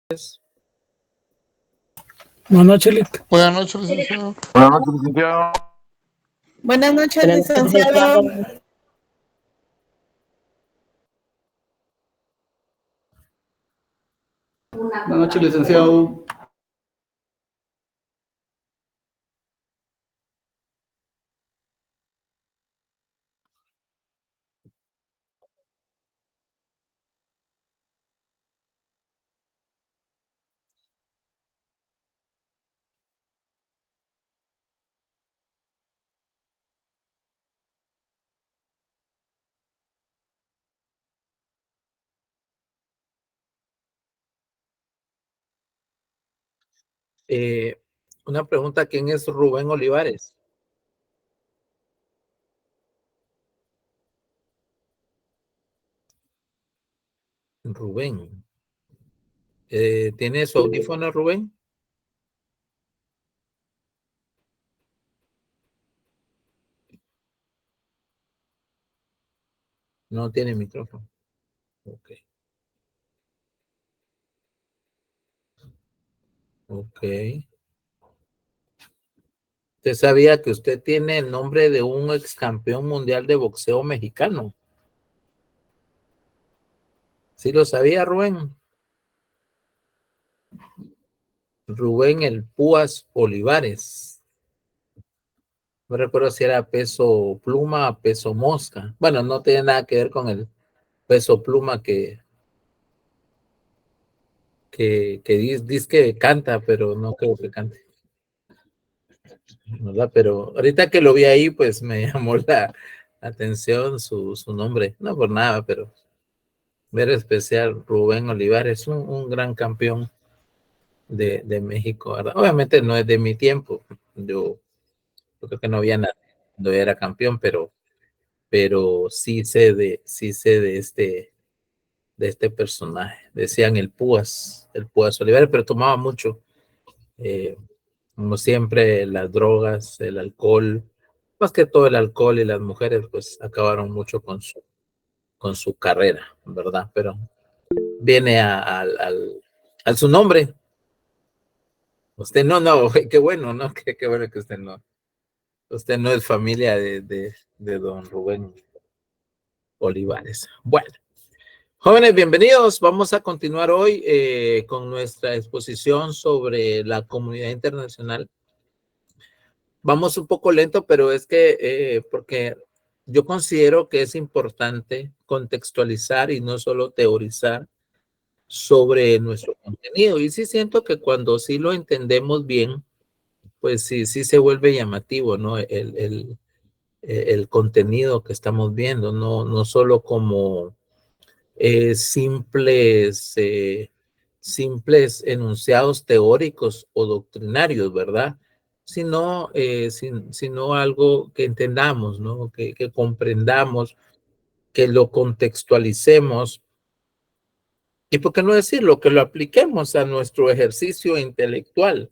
Buenas noches, Lick. Buenas noches, licenciado. Buenas noches, licenciado. Buenas noches, licenciado. Buenas noches, licenciado. Una pregunta, ¿quién es Rubén Olivares? Rubén. ¿Tiene su audífono, Rubén? No tiene micrófono. Ok. Ok. ¿Usted sabía que usted tiene el nombre de un ex campeón mundial de boxeo mexicano? ¿Sí lo sabía, Rubén? Rubén el Púas Olivares. No recuerdo si era peso pluma o peso mosca. Bueno, no tiene nada que ver con el peso pluma que dice que canta, pero no creo que cante, ¿verdad? Pero ahorita que lo vi ahí, pues me llamó la atención su nombre. No por nada, pero ver especial Rubén Olivares, un gran campeón de México, ¿verdad? Obviamente no es de mi tiempo. Yo creo que no había nada cuando era campeón, pero sí sé de este personaje. Decían el Púas Olivares, pero tomaba mucho. Como siempre, las drogas, el alcohol, más que todo el alcohol y las mujeres, pues acabaron mucho con su carrera, ¿verdad? Pero viene al su nombre. Usted no, qué bueno, ¿no? Qué bueno que usted no es familia de don Rubén Olivares. Bueno, jóvenes, bienvenidos. Vamos a continuar hoy con nuestra exposición sobre la comunidad internacional. Vamos un poco lento, pero es que porque yo considero que es importante contextualizar y no solo teorizar sobre nuestro contenido. Y sí siento que cuando sí lo entendemos bien, pues sí se vuelve llamativo, ¿no? El contenido que estamos viendo, no solo como simples enunciados teóricos o doctrinarios, ¿verdad? Sino algo que entendamos, ¿no? Que comprendamos, que lo contextualicemos y, ¿por qué no decirlo? Que lo apliquemos a nuestro ejercicio intelectual.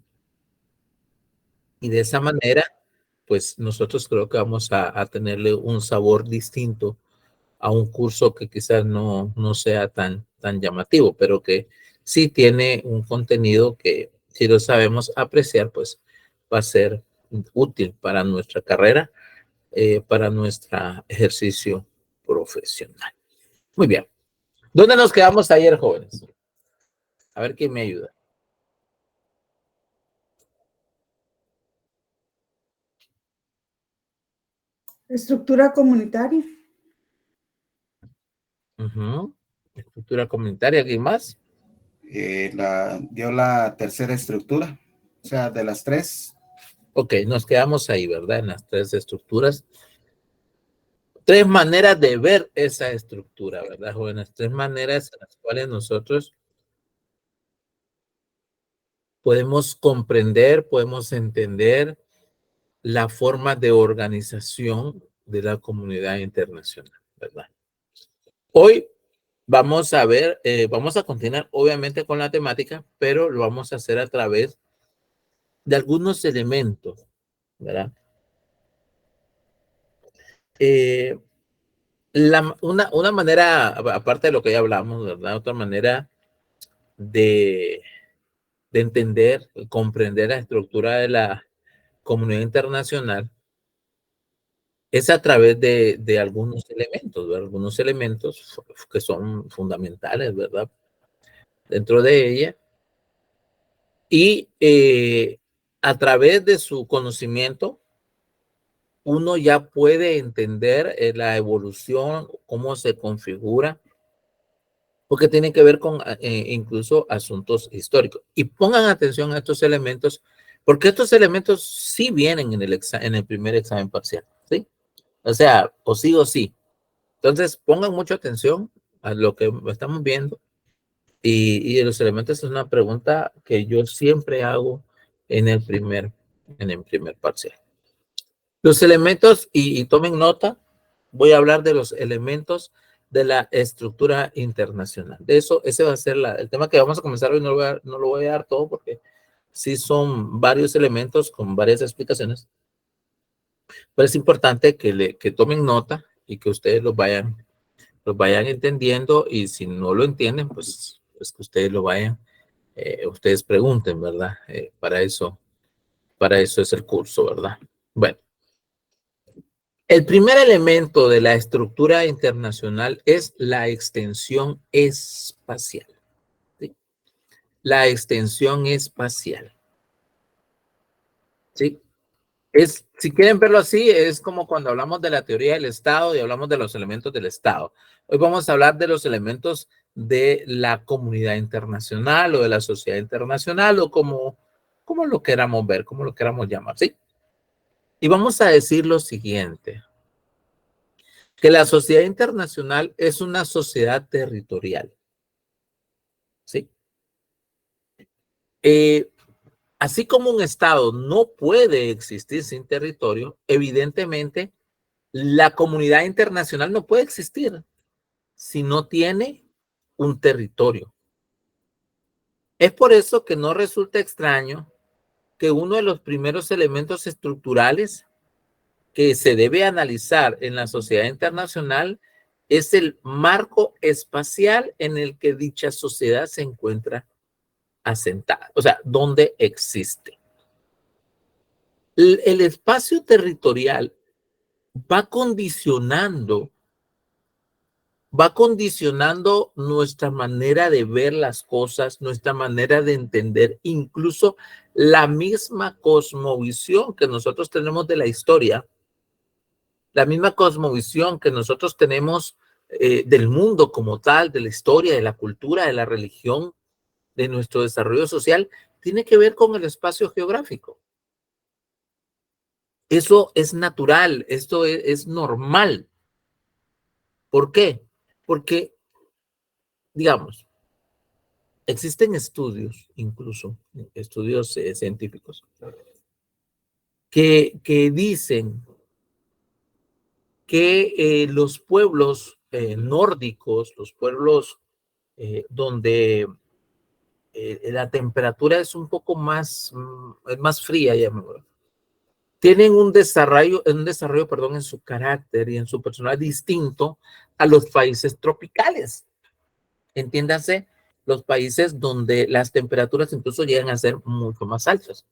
Y de esa manera, pues nosotros creo que vamos a tenerle un sabor distinto a un curso que quizás no sea tan llamativo, pero que sí tiene un contenido que, si lo sabemos apreciar, pues va a ser útil para nuestra carrera, para nuestro ejercicio profesional. Muy bien. ¿Dónde nos quedamos ayer, jóvenes? A ver quién me ayuda. Estructura comunitaria. Estructura comunitaria, ¿alguien más? Dio la tercera estructura, o sea, de las tres. Ok, nos quedamos ahí, ¿verdad? En las tres estructuras. Tres maneras de ver esa estructura, ¿verdad, jóvenes? Tres maneras en las cuales nosotros podemos comprender, podemos entender la forma de organización de la comunidad internacional, ¿verdad? Hoy vamos a ver, vamos a continuar obviamente con la temática, pero lo vamos a hacer a través de algunos elementos, ¿verdad? Una manera, aparte de lo que ya hablamos, ¿verdad? Otra manera de entender, comprender la estructura de la comunidad internacional es a través de algunos elementos, ¿verdad? Algunos elementos que son fundamentales, ¿verdad? Dentro de ella. Y a través de su conocimiento, uno ya puede entender la evolución, cómo se configura, porque tiene que ver con incluso asuntos históricos. Y pongan atención a estos elementos, porque estos elementos sí vienen en el primer examen parcial, ¿sí? O sea, o sí. Entonces, pongan mucha atención a lo que estamos viendo. Y los elementos es una pregunta que yo siempre hago en el primer parcial. Los elementos, y tomen nota, voy a hablar de los elementos de la estructura internacional. De eso, ese va a ser el tema que vamos a comenzar hoy. No lo voy a dar todo porque sí son varios elementos con varias explicaciones. Pero es importante que tomen nota y que ustedes los vayan entendiendo, y si no lo entienden, pues que ustedes lo vayan, ustedes pregunten, ¿verdad? Para eso es el curso, ¿verdad? Bueno, el primer elemento de la estructura internacional es la extensión espacial, ¿sí? La extensión espacial, ¿sí? Si quieren verlo así, es como cuando hablamos de la teoría del Estado y hablamos de los elementos del Estado. Hoy vamos a hablar de los elementos de la comunidad internacional o de la sociedad internacional, o como lo queramos ver, como lo queramos llamar, ¿sí? Y vamos a decir lo siguiente, que la sociedad internacional es una sociedad territorial, ¿sí? Así como un Estado no puede existir sin territorio, evidentemente la comunidad internacional no puede existir si no tiene un territorio. Es por eso que no resulta extraño que uno de los primeros elementos estructurales que se debe analizar en la sociedad internacional es el marco espacial en el que dicha sociedad se encuentra asentada, o sea, donde existe. El espacio territorial va condicionando nuestra manera de ver las cosas, nuestra manera de entender, incluso la misma cosmovisión que nosotros tenemos de la historia, la misma cosmovisión que nosotros tenemos del mundo como tal, de la historia, de la cultura, de la religión, de nuestro desarrollo social, tiene que ver con el espacio geográfico. Eso es natural, esto es normal. ¿Por qué? Porque, digamos, existen estudios, incluso estudios científicos, que dicen que los pueblos nórdicos, los pueblos donde la temperatura es un poco más fría, tienen un desarrollo, en su carácter y en su personalidad distinto a los países tropicales. Entiéndase, los países donde las temperaturas incluso llegan a ser mucho más altas.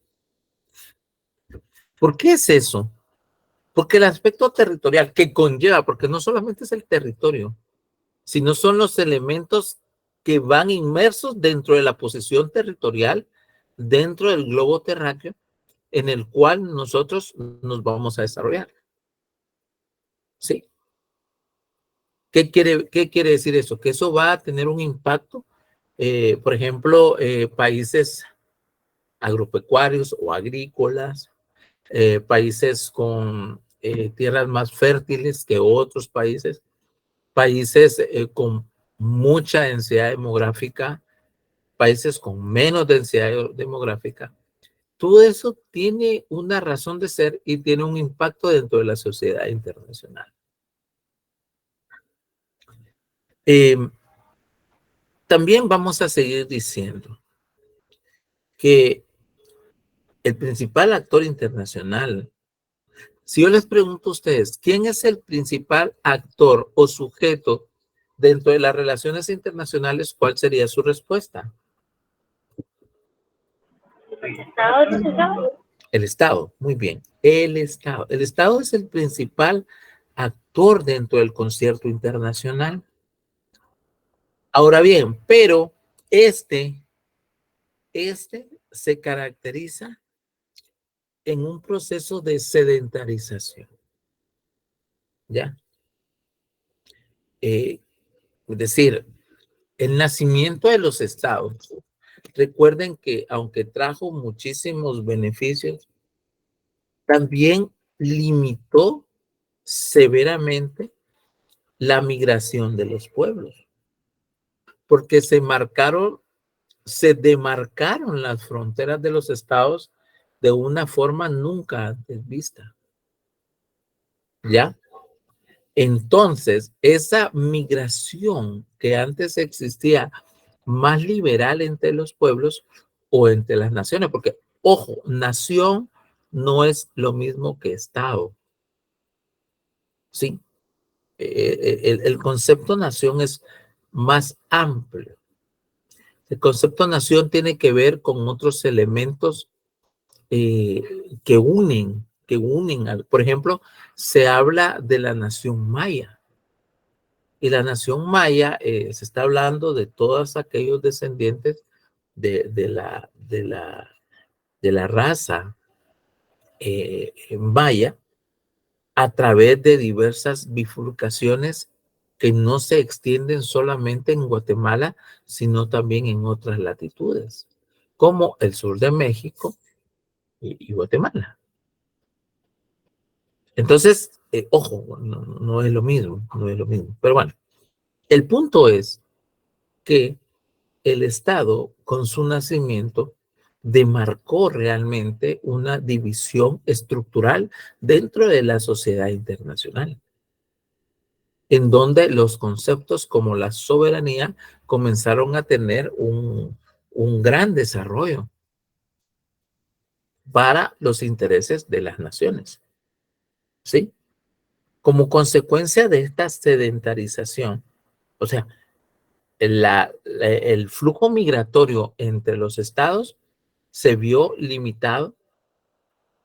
¿Por qué es eso? Porque el aspecto territorial que conlleva, porque no solamente es el territorio, sino son los elementos que van inmersos dentro de la posición territorial, dentro del globo terráqueo, en el cual nosotros nos vamos a desarrollar. ¿Sí? ¿Qué quiere decir eso? Que eso va a tener un impacto, por ejemplo, países agropecuarios o agrícolas, países con tierras más fértiles que otros países, países con mucha densidad demográfica, países con menos densidad demográfica. Todo eso tiene una razón de ser y tiene un impacto dentro de la sociedad internacional. También vamos a seguir diciendo que el principal actor internacional, si yo les pregunto a ustedes, ¿quién es el principal actor o sujeto dentro de las relaciones internacionales? ¿Cuál sería su respuesta? El Estado, muy bien. El Estado. El Estado es el principal actor dentro del concierto internacional. Ahora bien, pero este se caracteriza en un proceso de sedentarización. ¿Ya? Es decir, el nacimiento de los estados, recuerden que aunque trajo muchísimos beneficios, también limitó severamente la migración de los pueblos, porque se demarcaron las fronteras de los estados de una forma nunca antes vista. ¿Ya? Entonces, esa migración que antes existía más liberal entre los pueblos o entre las naciones, porque, ojo, nación no es lo mismo que Estado. Sí, el concepto nación es más amplio. El concepto nación tiene que ver con otros elementos que unen, por ejemplo, se habla de la nación maya. Y la nación maya se está hablando de todos aquellos descendientes de la raza maya a través de diversas bifurcaciones que no se extienden solamente en Guatemala, sino también en otras latitudes, como el sur de México y Guatemala. Entonces, ojo, no es lo mismo, no es lo mismo. Pero bueno, el punto es que el Estado, con su nacimiento, demarcó realmente una división estructural dentro de la sociedad internacional, en donde los conceptos como la soberanía comenzaron a tener un gran desarrollo para los intereses de las naciones. ¿Sí? Como consecuencia de esta sedentarización, o sea, el flujo migratorio entre los estados se vio limitado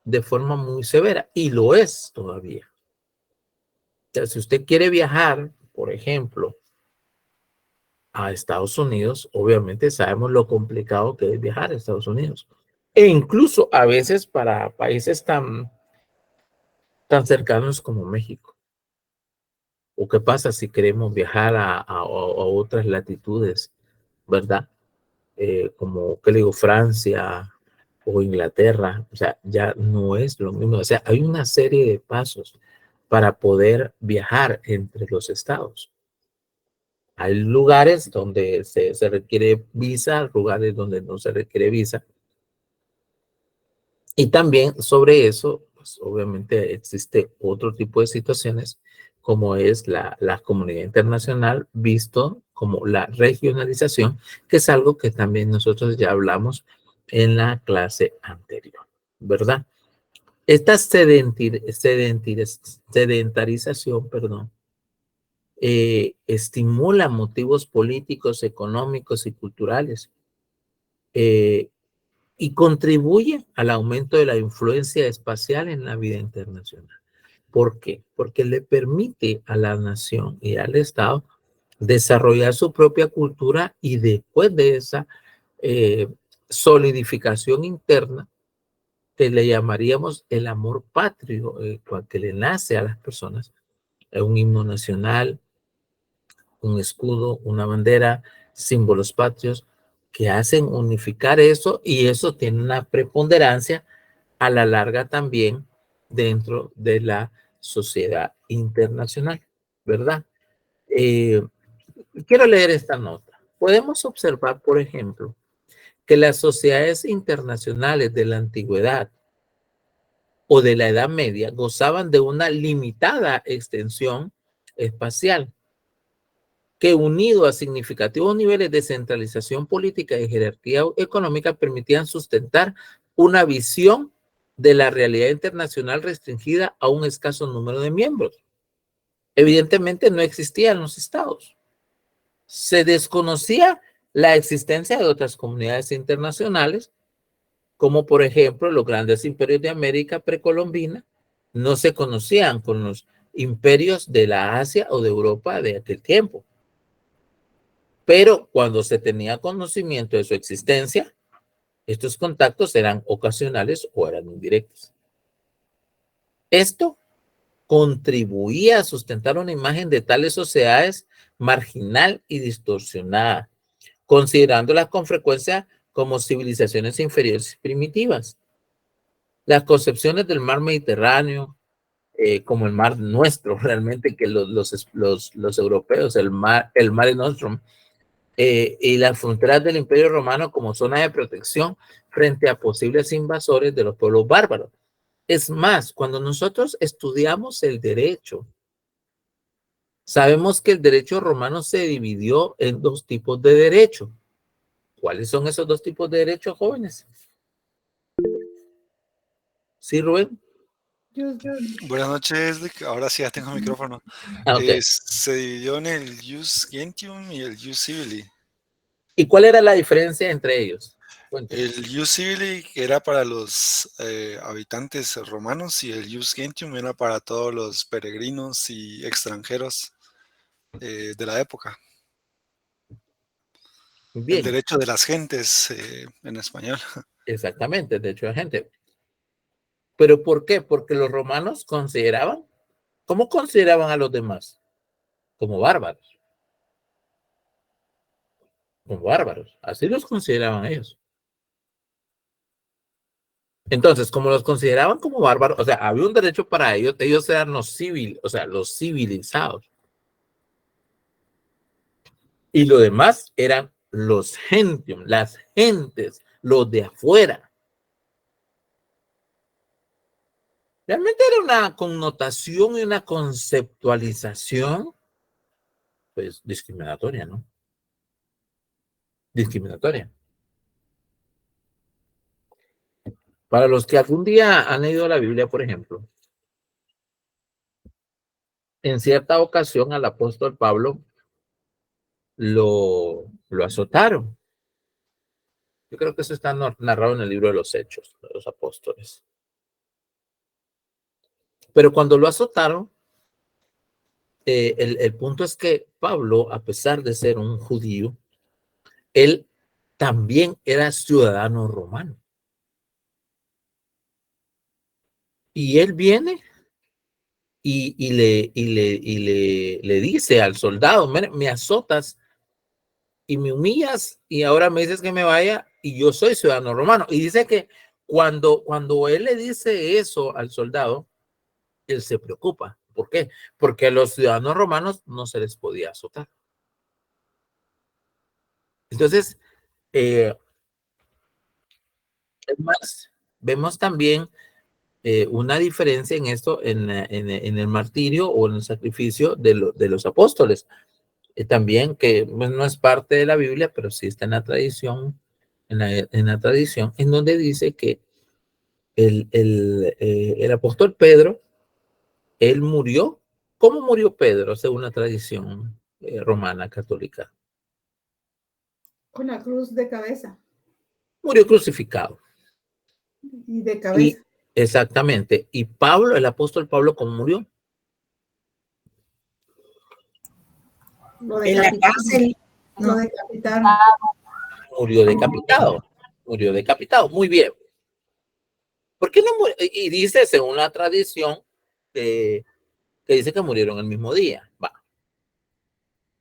de forma muy severa y lo es todavía. O sea, si usted quiere viajar, por ejemplo, a Estados Unidos, obviamente sabemos lo complicado que es viajar a Estados Unidos. E incluso a veces para países tan cercanos como México. ¿O qué pasa si queremos viajar a otras latitudes, verdad? Como, ¿qué le digo? Francia o Inglaterra. O sea, ya no es lo mismo. O sea, hay una serie de pasos para poder viajar entre los estados. Hay lugares donde se requiere visa, lugares donde no se requiere visa. Y también sobre eso, pues obviamente existe otro tipo de situaciones como es la comunidad internacional, visto como la regionalización, que es algo que también nosotros ya hablamos en la clase anterior, ¿verdad? Esta sedentarización, estimula motivos políticos, económicos y culturales, y contribuye al aumento de la influencia espacial en la vida internacional. ¿Por qué? Porque le permite a la nación y al Estado desarrollar su propia cultura y después de esa solidificación interna, que le llamaríamos el amor patrio, que le nace a las personas, un himno nacional, un escudo, una bandera, símbolos patrios, que hacen unificar eso y eso tiene una preponderancia a la larga también dentro de la sociedad internacional, ¿verdad? Quiero leer esta nota. Podemos observar, por ejemplo, que las sociedades internacionales de la antigüedad o de la Edad Media gozaban de una limitada extensión espacial, que unido a significativos niveles de centralización política y jerarquía económica permitían sustentar una visión de la realidad internacional restringida a un escaso número de miembros. Evidentemente no existían los estados. Se desconocía la existencia de otras comunidades internacionales como por ejemplo los grandes imperios de América precolombina no se conocían con los imperios de la Asia o de Europa de aquel tiempo. Pero cuando se tenía conocimiento de su existencia, estos contactos eran ocasionales o eran indirectos. Esto contribuía a sustentar una imagen de tales sociedades marginal y distorsionada, considerándolas con frecuencia como civilizaciones inferiores y primitivas. Las concepciones del mar Mediterráneo, como el mar nuestro, realmente que los europeos, el Mare Nostrum, y las fronteras del Imperio Romano como zona de protección frente a posibles invasores de los pueblos bárbaros. Es más, cuando nosotros estudiamos el derecho, sabemos que el derecho romano se dividió en dos tipos de derecho. ¿Cuáles son esos dos tipos de derechos, jóvenes? ¿Sí, Rubén? Buenas noches, Rick. Ahora sí ya tengo micrófono. Okay. Se dividió en el Jus Gentium y el Jus Civili. ¿Y cuál era la diferencia entre ellos? Cuéntame. El Jus Civili era para los habitantes romanos y el Jus Gentium era para todos los peregrinos y extranjeros de la época. Bien. El derecho de las gentes en español. Exactamente, el derecho de la gente. ¿Pero por qué? Porque los romanos consideraban, ¿cómo consideraban a los demás? Como bárbaros. Como bárbaros. Así los consideraban ellos. Entonces, como los consideraban como bárbaros, o sea, había un derecho para ellos, ellos eran los civilizados. Y lo demás eran los gentium, las gentes, los de afuera. Realmente era una connotación y una conceptualización, pues, discriminatoria, ¿no? Discriminatoria. Para los que algún día han leído la Biblia, por ejemplo, en cierta ocasión al apóstol Pablo lo azotaron. Yo creo que eso está narrado en el libro de los Hechos de los Apóstoles. Pero cuando lo azotaron, el punto es que Pablo, a pesar de ser un judío, él también era ciudadano romano. Y él viene y le dice al soldado, me azotas y me humillas y ahora me dices que me vaya y yo soy ciudadano romano. Y dice que cuando él le dice eso al soldado, él se preocupa. ¿Por qué? Porque a los ciudadanos romanos no se les podía azotar. Entonces, es más, vemos también una diferencia en esto, en el martirio o en el sacrificio de los apóstoles. También que pues, no es parte de la Biblia, pero sí está en la tradición, en la tradición, en donde dice que el apóstol Pedro, él murió. ¿Cómo murió Pedro según la tradición romana católica? Con la cruz de cabeza. Murió crucificado. Y de cabeza. Exactamente. Y Pablo, el apóstol Pablo, ¿cómo murió? En la cárcel. Lo decapitaron. Murió decapitado. Murió decapitado. Muy bien. ¿Por qué no murió? Y dice, según la tradición, que dice que murieron el mismo día. Va.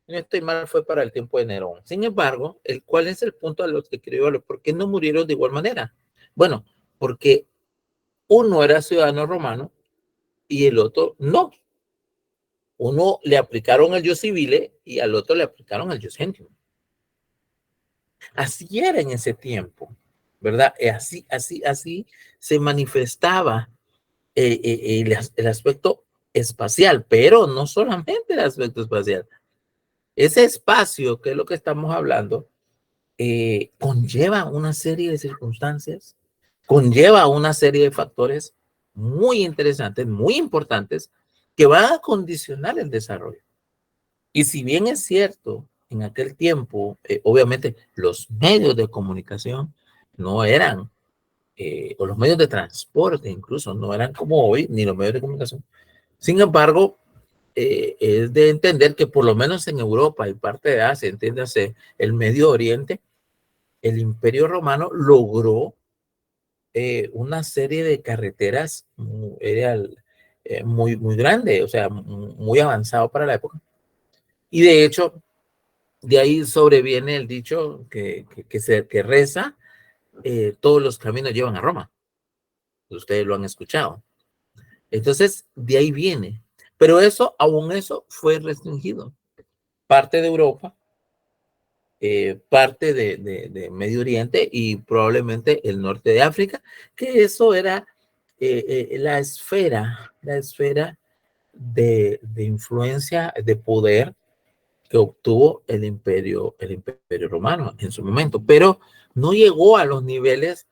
No estoy mal, fue para el tiempo de Nerón. Sin embargo, ¿cuál es el punto a los que quiero llevarlo? ¿Por qué no murieron de igual manera? Bueno, porque uno era ciudadano romano y el otro no. Uno le aplicaron el jus civile y al otro le aplicaron el jus gentium. Así era en ese tiempo, ¿verdad? Así se manifestaba el aspecto espacial, pero no solamente el aspecto espacial. Ese espacio, que es lo que estamos hablando, conlleva una serie de circunstancias, conlleva una serie de factores muy interesantes, muy importantes, que van a condicionar el desarrollo. Y si bien es cierto, en aquel tiempo, obviamente, los medios de comunicación no eran o los medios de transporte incluso, no eran como hoy, ni los medios de comunicación. Sin embargo, es de entender que por lo menos en Europa y parte de Asia, entiéndase, el Medio Oriente, el Imperio Romano logró una serie de carreteras muy grande, o sea, muy avanzado para la época. Y de hecho, de ahí sobreviene el dicho que reza, todos los caminos llevan a Roma. Ustedes lo han escuchado. Entonces, de ahí viene. Pero eso, aún eso, fue restringido. Parte de Europa, parte de Medio Oriente y probablemente el norte de África, que eso era la esfera de influencia, de poder que obtuvo el imperio romano en su momento, pero no llegó a los niveles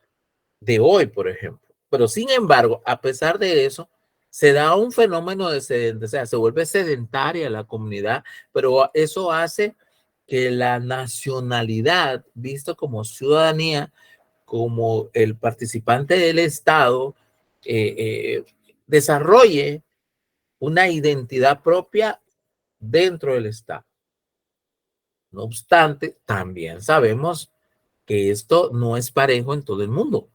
de hoy, por ejemplo. Pero sin embargo, a pesar de eso, se da un fenómeno o sea, se vuelve sedentaria la comunidad, pero eso hace que la nacionalidad, visto como ciudadanía, como el participante del Estado, desarrolle una identidad propia dentro del Estado. No obstante, también sabemos que esto no es parejo en todo el mundo.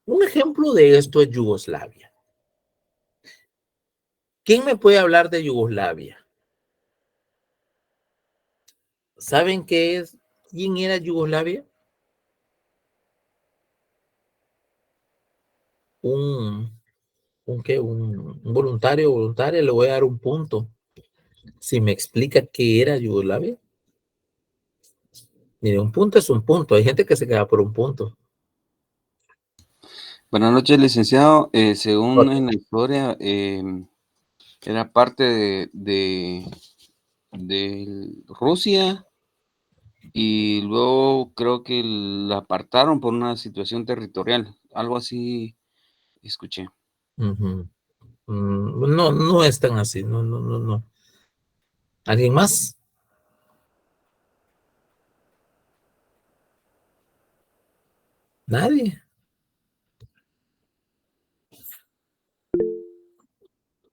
Un ejemplo de esto es Yugoslavia. ¿Quién me puede hablar de Yugoslavia? ¿Saben qué es? ¿Quién era Yugoslavia? Un voluntaria, le voy a dar un punto. Si me explica qué era Yugoslavia. Mire, un punto es un punto. Hay gente que se queda por un punto. Buenas noches, licenciado. Según en la historia, era parte de Rusia y luego creo que la apartaron por una situación territorial. Algo así escuché. No, no es tan así. No. ¿Alguien más? Nadie.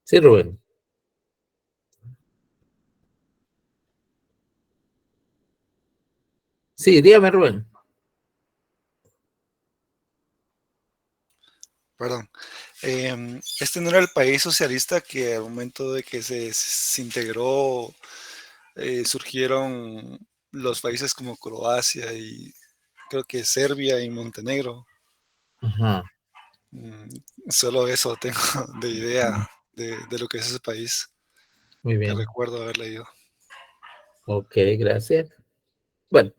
Sí, Rubén. Sí, dígame, Rubén. Perdón. Este no era el país socialista que al momento de que se desintegró surgieron los países como Croacia y creo que Serbia y Montenegro. Ajá. Solo eso tengo de idea de lo que es ese país Muy que bien. recuerdo haber leído. Ok, gracias. Bueno,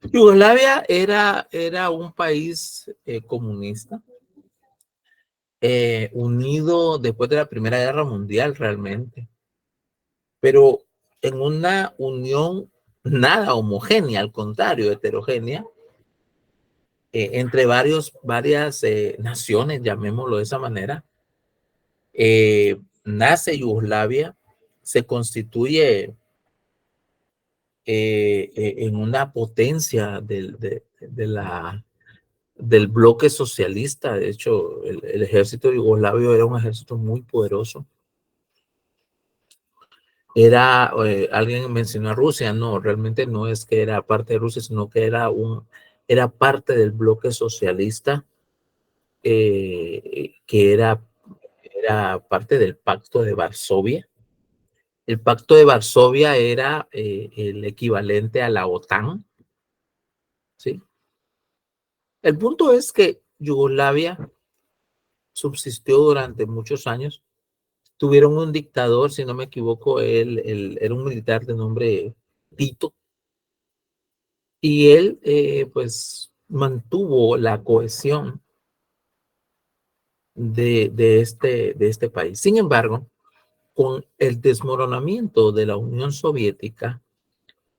Yugoslavia era un país comunista, unido después de la Primera Guerra Mundial realmente, pero en una unión nada homogénea, al contrario, heterogénea, entre varias naciones, llamémoslo de esa manera. Nace Yugoslavia, se constituye en una potencia del bloque socialista. De hecho, el ejército yugoslavio era un ejército muy poderoso. Alguien mencionó a Rusia, no, realmente no es que era parte de Rusia, sino que era parte del bloque socialista, que era parte del Pacto de Varsovia. El Pacto de Varsovia era el equivalente a la OTAN, ¿sí? El punto es que Yugoslavia subsistió durante muchos años. Tuvieron un dictador, si no me equivoco, él era un militar de nombre Tito, y él pues mantuvo la cohesión de este país. Sin embargo, con el desmoronamiento de la Unión Soviética,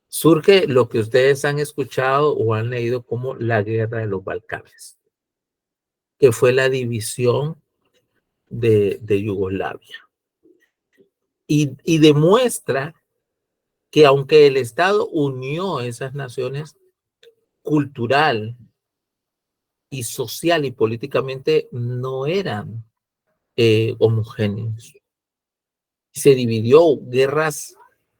surge lo que ustedes han escuchado o han leído como la Guerra de los Balcanes, que fue la división de Yugoslavia. Y demuestra que aunque el Estado unió esas naciones cultural y social y políticamente no eran homogéneos. Se dividió guerras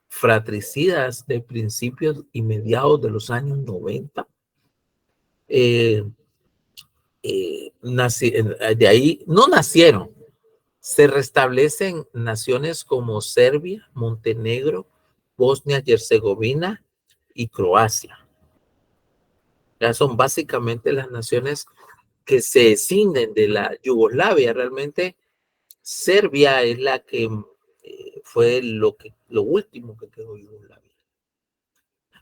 fratricidas de principios y mediados de los años 90. De ahí no nacieron. Se restablecen naciones como Serbia, Montenegro, Bosnia y Herzegovina y Croacia. Ya son básicamente las naciones que se escinden de la Yugoslavia. Realmente Serbia es la que fue lo último que quedó Yugoslavia.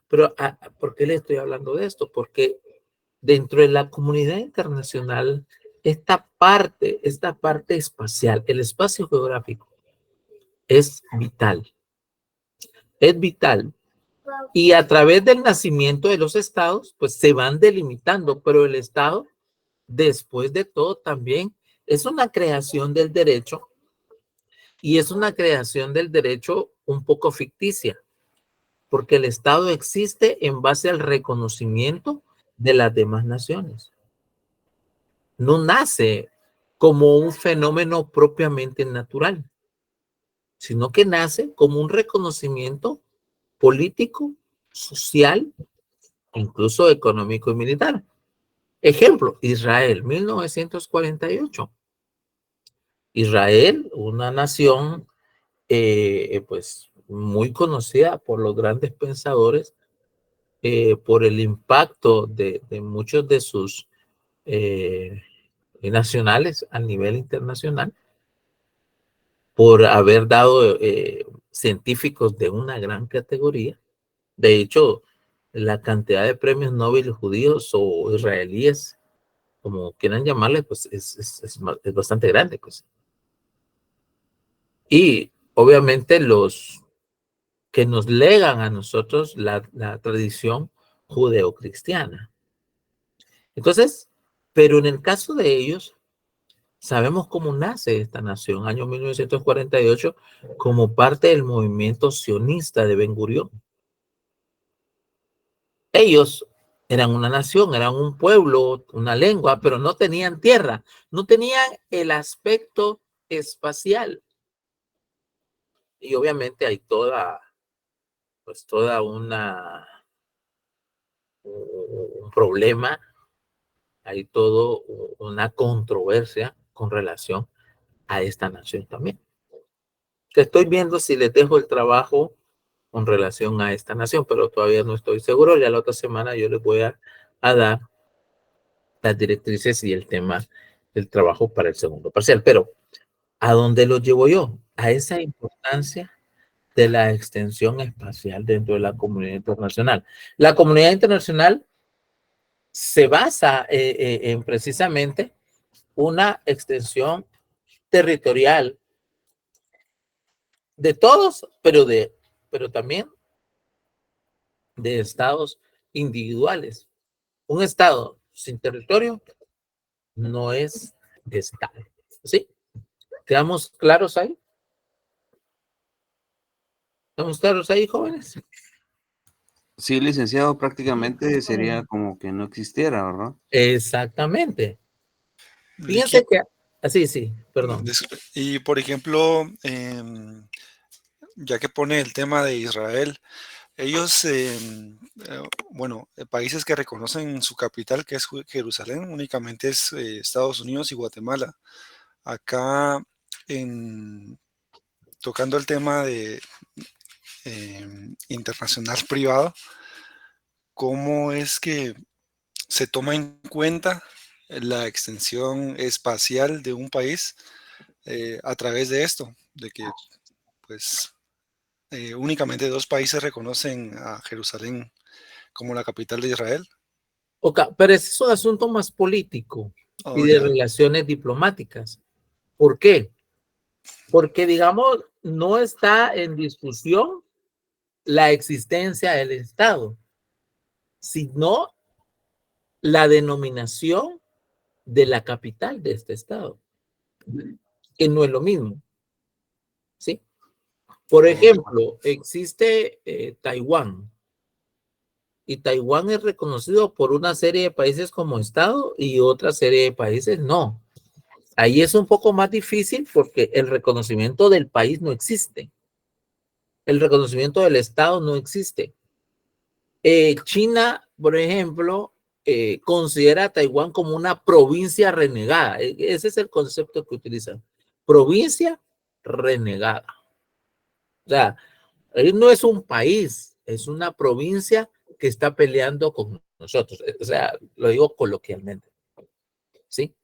Pero ¿por qué le estoy hablando de esto? Porque dentro de la comunidad internacional, esta parte espacial, el espacio geográfico, es vital. Es vital. Y a través del nacimiento de los estados, pues se van delimitando, pero el estado, después de todo, también es una creación del derecho, y es una creación del derecho un poco ficticia, porque el estado existe en base al reconocimiento de las demás naciones. No nace como un fenómeno propiamente natural, sino que nace como un reconocimiento político, social, incluso económico y militar. Ejemplo, Israel, 1948. Israel, una nación pues muy conocida por los grandes pensadores, por el impacto de muchos de sus nacionales a nivel internacional, por haber dado científicos de una gran categoría. De hecho, la cantidad de premios Nobel judíos o israelíes, como quieran llamarle, pues es bastante grande, pues. Y obviamente los que nos legan a nosotros la tradición judeocristiana. Entonces, pero en el caso de ellos, sabemos cómo nace esta nación, año 1948, como parte del movimiento sionista de Ben Gurión. Ellos eran una nación, eran un pueblo, una lengua, pero no tenían tierra, no tenían el aspecto espacial. Y obviamente hay toda un problema, hay todo una controversia con relación a esta nación también. Que estoy viendo si les dejo el trabajo con relación a esta nación, pero todavía no estoy seguro. Ya la otra semana yo les voy a dar las directrices y el tema del trabajo para el segundo parcial. Pero, ¿a dónde lo llevo yo? A esa importancia de la extensión espacial dentro de la comunidad internacional. La comunidad internacional se basa en precisamente una extensión territorial de todos, pero también de estados individuales. Un estado sin territorio no es estado. ¿Sí? ¿Quedamos claros ahí? ¿Estamos claros ahí, jóvenes? Sí, licenciado, prácticamente sería como que no existiera, ¿verdad? Exactamente. Fíjense que... Así, sí, perdón. Y por ejemplo, ya que pone el tema de Israel, ellos, bueno, países que reconocen su capital, que es Jerusalén, únicamente es Estados Unidos y Guatemala. Acá, tocando el tema de internacional privado, ¿cómo es que se toma en cuenta la extensión espacial de un país a través de esto? De que, pues, únicamente 2 países reconocen a Jerusalén como la capital de Israel. Okay, pero ese es un asunto más político y de relaciones diplomáticas. ¿Por qué? Porque, digamos, no está en discusión la existencia del Estado, sino la denominación de la capital de este Estado, que no es lo mismo. ¿Sí? Por ejemplo, existe Taiwán y Taiwán es reconocido por una serie de países como Estado y otra serie de países no. Ahí es un poco más difícil porque el reconocimiento del país no existe. El reconocimiento del Estado no existe. China, por ejemplo, considera a Taiwán como una provincia renegada. Ese es el concepto que utilizan. Provincia renegada. O sea, no es un país, es una provincia que está peleando con nosotros. O sea, lo digo coloquialmente. ¿Sí?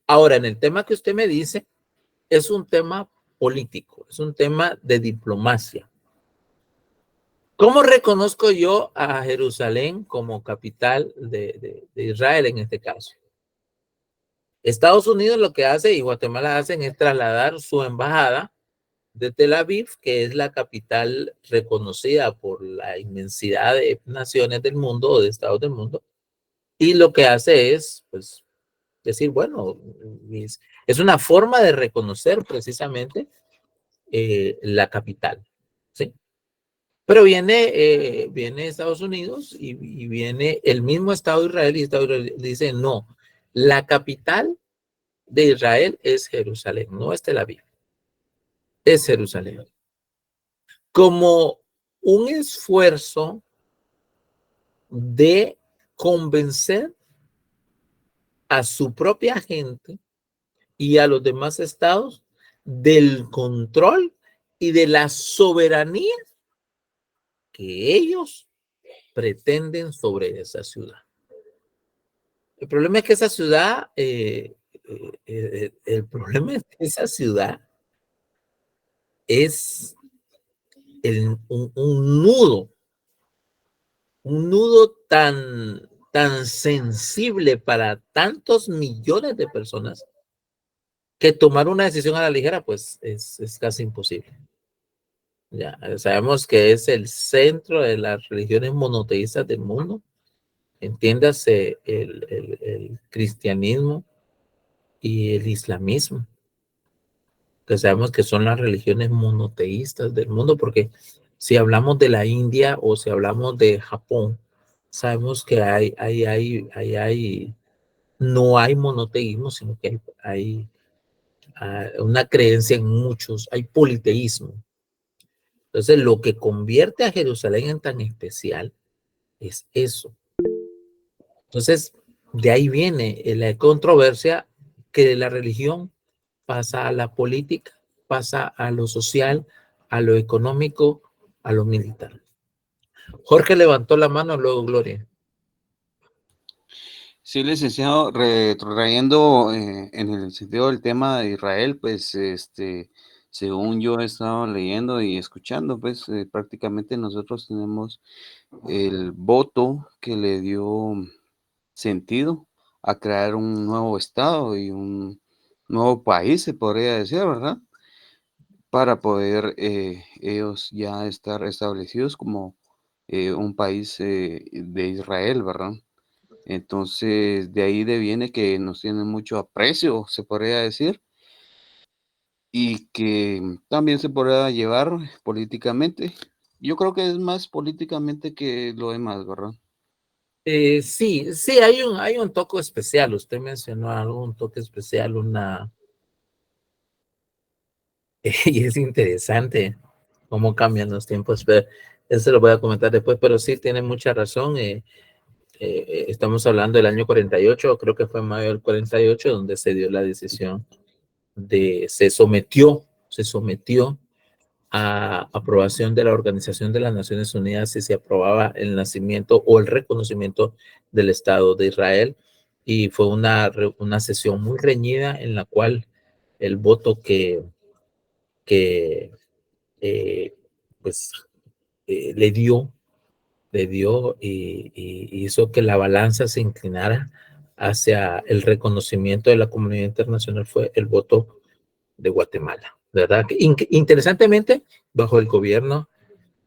Ahora, en el tema que usted me dice, es un tema político, es un tema de diplomacia. ¿Cómo reconozco yo a Jerusalén como capital de Israel en este caso? Estados Unidos lo que hace y Guatemala hacen es trasladar su embajada de Tel Aviv, que es la capital reconocida por la inmensidad de naciones del mundo o de estados del mundo, y lo que hace es, pues, decir, bueno, es una forma de reconocer precisamente la capital, ¿sí? Pero viene Estados Unidos y viene el mismo Estado de Israel y Estado de Israel dice, no, la capital de Israel es Jerusalén, no es Tel Aviv, es Jerusalén. Como un esfuerzo de convencer a su propia gente y a los demás estados del control y de la soberanía que ellos pretenden sobre esa ciudad. El problema es que esa ciudad, el problema es que esa ciudad es un nudo tan sensible para tantos millones de personas que tomar una decisión a la ligera, pues es casi imposible. Ya, sabemos que es el centro de las religiones monoteístas del mundo. Entiéndase el cristianismo y el islamismo, que sabemos que son las religiones monoteístas del mundo, porque si hablamos de la India o si hablamos de Japón, sabemos que no hay monoteísmo, sino que hay una creencia en muchos, hay politeísmo. Entonces, lo que convierte a Jerusalén en tan especial es eso. Entonces, de ahí viene la controversia que de la religión pasa a la política, pasa a lo social, a lo económico, a lo militar. Jorge levantó la mano, luego Gloria. Sí, licenciado, retrayendo en el sentido del tema de Israel, pues según yo he estado leyendo y escuchando, pues prácticamente nosotros tenemos el voto que le dio sentido a crear un nuevo estado y un nuevo país, se podría decir, ¿verdad? Para poder ellos ya estar establecidos como un país de Israel, ¿verdad? Entonces, de ahí deviene que nos tienen mucho aprecio, se podría decir, y que también se podría llevar políticamente. Yo creo que es más políticamente que lo demás, ¿verdad? Sí, hay un toque especial. Usted mencionó algo, un toque especial, y es interesante cómo cambian los tiempos, pero eso lo voy a comentar después, pero sí tiene mucha razón. Estamos hablando del año 48, creo que fue en mayo del 48, donde se dio la decisión se sometió a aprobación de la Organización de las Naciones Unidas si se aprobaba el nacimiento o el reconocimiento del Estado de Israel, y fue una sesión muy reñida en la cual el voto que pues le dio y hizo que la balanza se inclinara hacia el reconocimiento de la comunidad internacional fue el voto de Guatemala, ¿verdad? Interesantemente, bajo el gobierno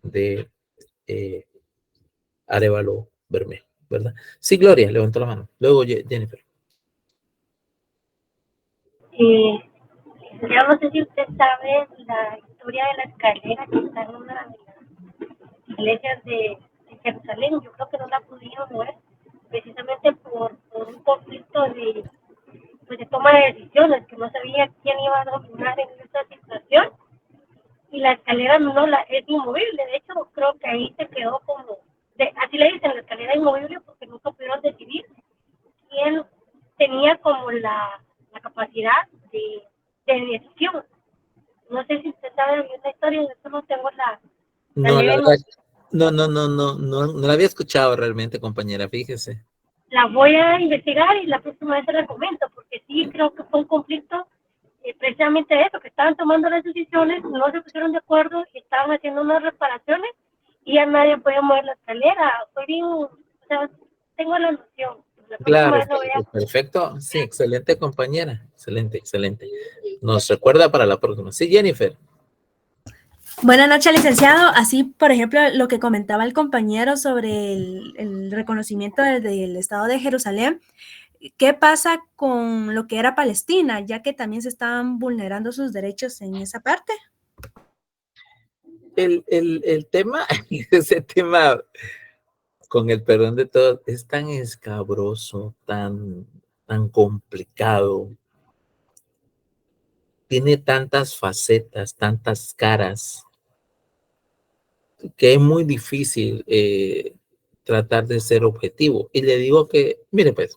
de Arévalo Bermejo, ¿verdad? Sí, Gloria, levantó la mano. Luego Jennifer. Yo no sé si usted sabe la historia de la escalera que está en una de las iglesias de Jerusalén. Yo creo que no la pudieron mover precisamente por un conflicto de toma de decisiones, que no sabía quién iba a dominar en esta situación, y la escalera es inmovible. De hecho, creo que ahí se quedó como, así le dicen, la escalera inmovible, porque nunca pudieron decidir quién tenía como la capacidad de decisión. No sé si usted sabe bien la historia, yo no tengo la No, la ley. verdad, no la había escuchado realmente, compañera, fíjese. La voy a investigar y la próxima vez se la comento, porque sí creo que fue un conflicto precisamente de eso, que estaban tomando las decisiones, no se pusieron de acuerdo y estaban haciendo unas reparaciones y ya nadie podía mover la escalera. Fue bien, o sea, tengo la noción. La próxima Claro, vez lo voy a... perfecto. Sí, excelente, compañera. Excelente, excelente. Nos recuerda para la próxima. Sí, Jennifer. Buenas noches, licenciado. Así, por ejemplo, lo que comentaba el compañero sobre el reconocimiento del Estado de Jerusalén, ¿qué pasa con lo que era Palestina, ya que también se estaban vulnerando sus derechos en esa parte? El tema, ese tema, con el perdón de todos, es tan escabroso, tan complicado, tiene tantas facetas, tantas caras, que es muy difícil tratar de ser objetivo. Y le digo que, mire pues,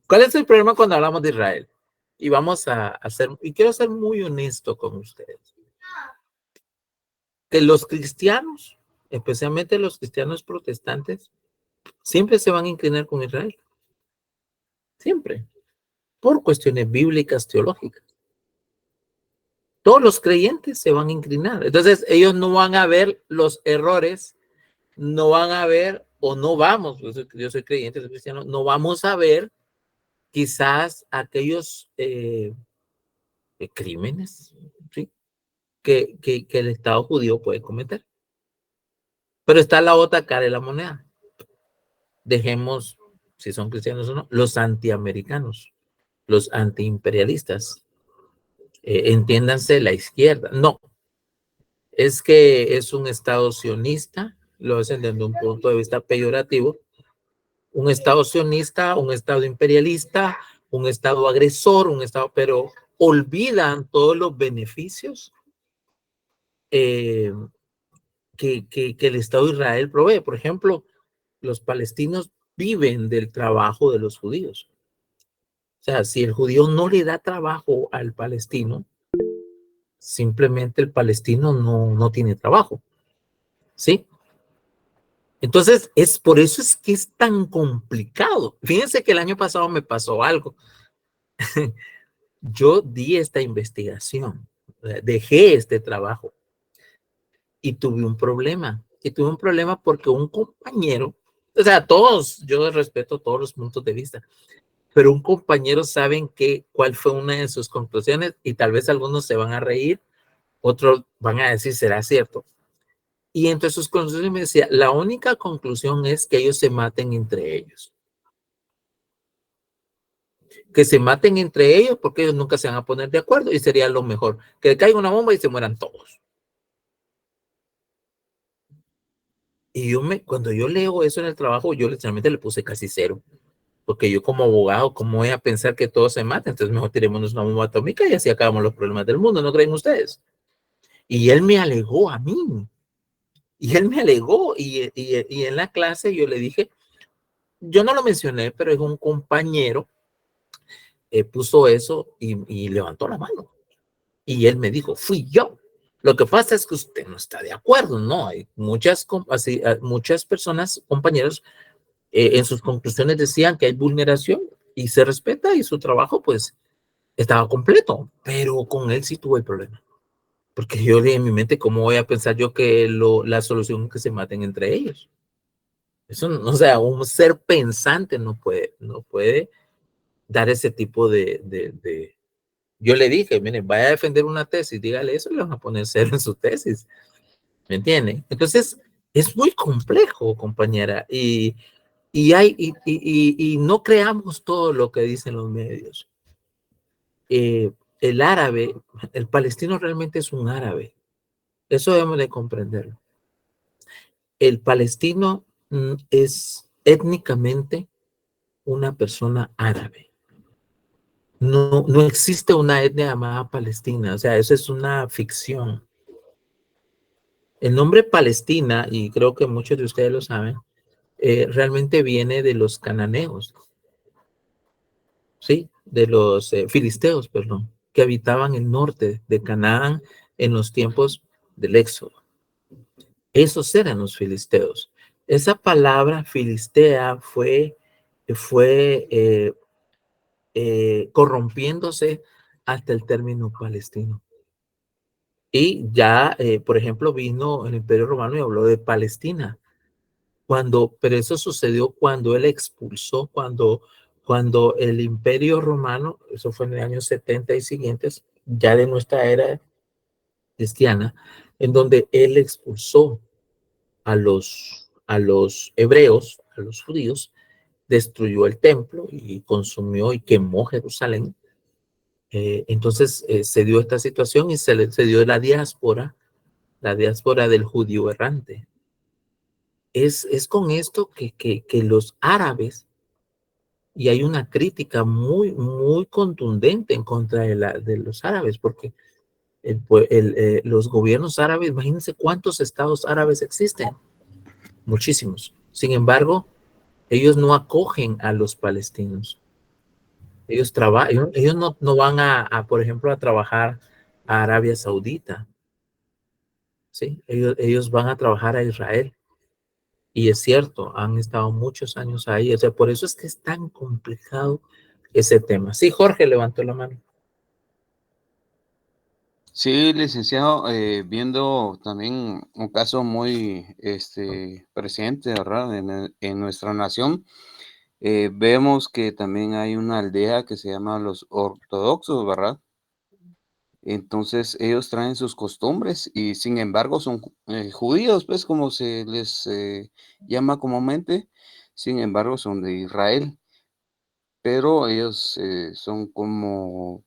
¿cuál es el problema cuando hablamos de Israel? Y vamos a hacer, y quiero ser muy honesto con ustedes, que los cristianos, especialmente los cristianos protestantes, siempre se van a inclinar con Israel. Siempre. Por cuestiones bíblicas, teológicas. Todos los creyentes se van a inclinar. Entonces, ellos no van a ver los errores, no van a ver, o no vamos, yo soy creyente, soy cristiano, no vamos a ver quizás aquellos crímenes, ¿sí? que el Estado judío puede cometer. Pero está la otra cara de la moneda. Dejemos, si son cristianos o no, los antiamericanos, los antiimperialistas. Entiéndanse la izquierda. No, es que es un Estado sionista, lo hacen desde un punto de vista peyorativo, un Estado sionista, un Estado imperialista, un Estado agresor, un Estado, pero olvidan todos los beneficios que el Estado de Israel provee. Por ejemplo, los palestinos viven del trabajo de los judíos. O sea, si el judío no le da trabajo al palestino, simplemente el palestino no tiene trabajo. ¿Sí? Entonces, por eso es que es tan complicado. Fíjense que el año pasado me pasó algo. Yo di esta investigación, dejé este trabajo y tuve un problema. Y tuve un problema porque un compañero, o sea, yo respeto todos los puntos de vista, pero un compañero saben cuál fue una de sus conclusiones y tal vez algunos se van a reír, otros van a decir, ¿será cierto? Y entre sus conclusiones me decía, la única conclusión es que ellos se maten entre ellos. Que se maten entre ellos porque ellos nunca se van a poner de acuerdo y sería lo mejor. Que le caiga una bomba y se mueran todos. Y cuando yo leo eso en el trabajo, yo literalmente le puse casi 0. Porque yo como abogado, ¿cómo voy a pensar que todos se maten? Entonces mejor tirémonos una bomba atómica y así acabamos los problemas del mundo, ¿no creen ustedes? Y él me alegó a mí. Y él me alegó y en la clase yo le dije, yo no lo mencioné, pero es un compañero puso eso y levantó la mano. Y él me dijo, fui yo. Lo que pasa es que usted no está de acuerdo, ¿no? Hay muchas personas, compañeros, en sus conclusiones decían que hay vulneración y se respeta y su trabajo pues estaba completo, pero con él sí tuve el problema. Porque yo en mi mente, ¿cómo voy a pensar yo que la solución es que se maten entre ellos? Eso, o sea, un ser pensante no puede dar ese tipo de... Yo le dije, miren, vaya a defender una tesis, dígale eso y le van a poner 0 en su tesis. ¿Me entienden? Entonces, es muy complejo, compañera, y no creamos todo lo que dicen los medios. El árabe, el palestino realmente es un árabe. Eso debemos de comprenderlo. el palestino es étnicamente una persona árabe. No existe una etnia llamada Palestina, o sea, eso es una ficción. El nombre Palestina, y creo que muchos de ustedes lo saben, realmente viene de los cananeos, ¿sí? De los filisteos, perdón, que habitaban el norte de Canaán en los tiempos del Éxodo. Esos eran los filisteos. Esa palabra filistea fue corrompiéndose hasta el término palestino. Y ya, por ejemplo, vino el Imperio Romano y habló de Palestina. Pero eso sucedió cuando él expulsó, cuando el Imperio Romano, eso fue en el año 70 y siguientes, ya de nuestra era cristiana, en donde él expulsó a los hebreos, a los judíos, destruyó el templo y consumió y quemó Jerusalén. Entonces se dio esta situación y se dio la diáspora del judío errante. Es con esto que los árabes, y hay una crítica muy, muy contundente en contra de los árabes, porque los gobiernos árabes, imagínense cuántos estados árabes existen, muchísimos. Sin embargo, ellos no acogen a los palestinos. Ellos no van por ejemplo, a trabajar a Arabia Saudita. ¿Sí? Ellos van a trabajar a Israel. Y es cierto, han estado muchos años ahí. O sea, por eso es que es tan complicado ese tema. Sí, Jorge levantó la mano. Sí, licenciado, viendo también un caso muy presente, ¿verdad? En nuestra nación, vemos que también hay una aldea que se llama los ortodoxos, ¿verdad? Entonces ellos traen sus costumbres y sin embargo son judíos, pues como se les llama comúnmente, sin embargo son de Israel, pero ellos son como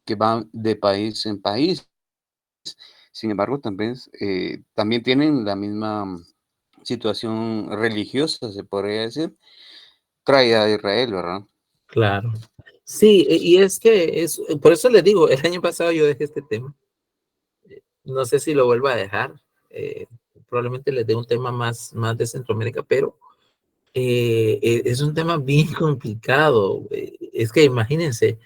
que van de país en país. Sin embargo, también tienen la misma situación religiosa, se podría decir, traída de Israel, ¿verdad? Claro. Sí, y es que por eso les digo, el año pasado yo dejé este tema. No sé si lo vuelvo a dejar. Probablemente les dé un tema más de Centroamérica, pero es un tema bien complicado. Es que imagínense,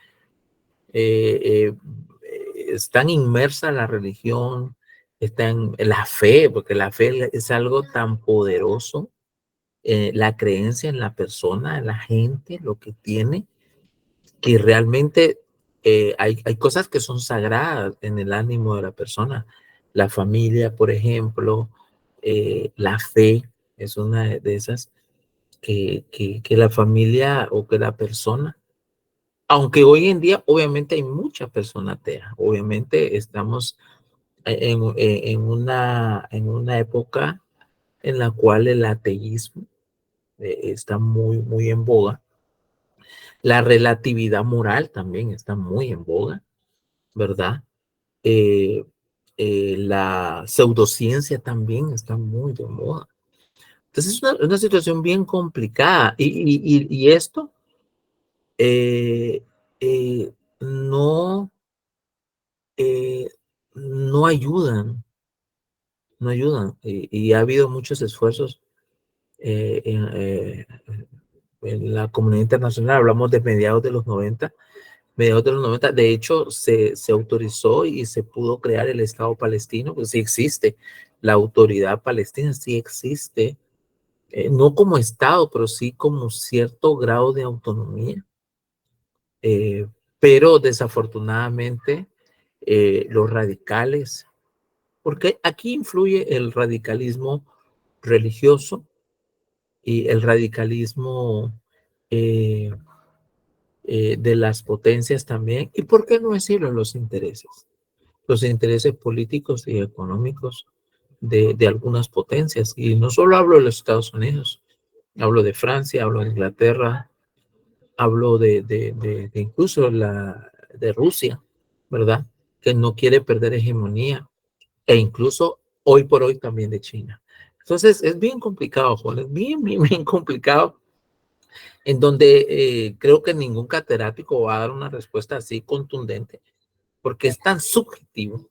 es tan inmersa la religión, está en la fe, porque la fe es algo tan poderoso, la creencia en la persona, en la gente, lo que tiene, que realmente hay cosas que son sagradas en el ánimo de la persona. La familia, por ejemplo, la fe es una de esas que la familia o que la persona, aunque hoy en día obviamente hay mucha persona atea, obviamente estamos en una época en la cual el ateísmo está muy, muy en boga. La relatividad moral también está muy en boga, ¿verdad? La pseudociencia también está muy de moda. Entonces es una situación bien complicada y esto no, no ayudan, y ha habido muchos esfuerzos en la comunidad internacional. Hablamos de mediados de los 90. De hecho, se autorizó y se pudo crear el Estado palestino, pues sí existe, la autoridad palestina sí existe, no como Estado, pero sí como cierto grado de autonomía. Pero desafortunadamente los radicales, porque aquí influye el radicalismo religioso y el radicalismo de las potencias también, y por qué no decirlo, los intereses políticos y económicos de algunas potencias. Y no solo hablo de los Estados Unidos, hablo de Francia, hablo de Inglaterra, hablo de incluso de Rusia, ¿verdad? Que no quiere perder hegemonía, e incluso hoy por hoy también de China. Entonces, es bien complicado, Juan, es bien complicado, en donde creo que ningún catedrático va a dar una respuesta así contundente, porque es tan subjetivo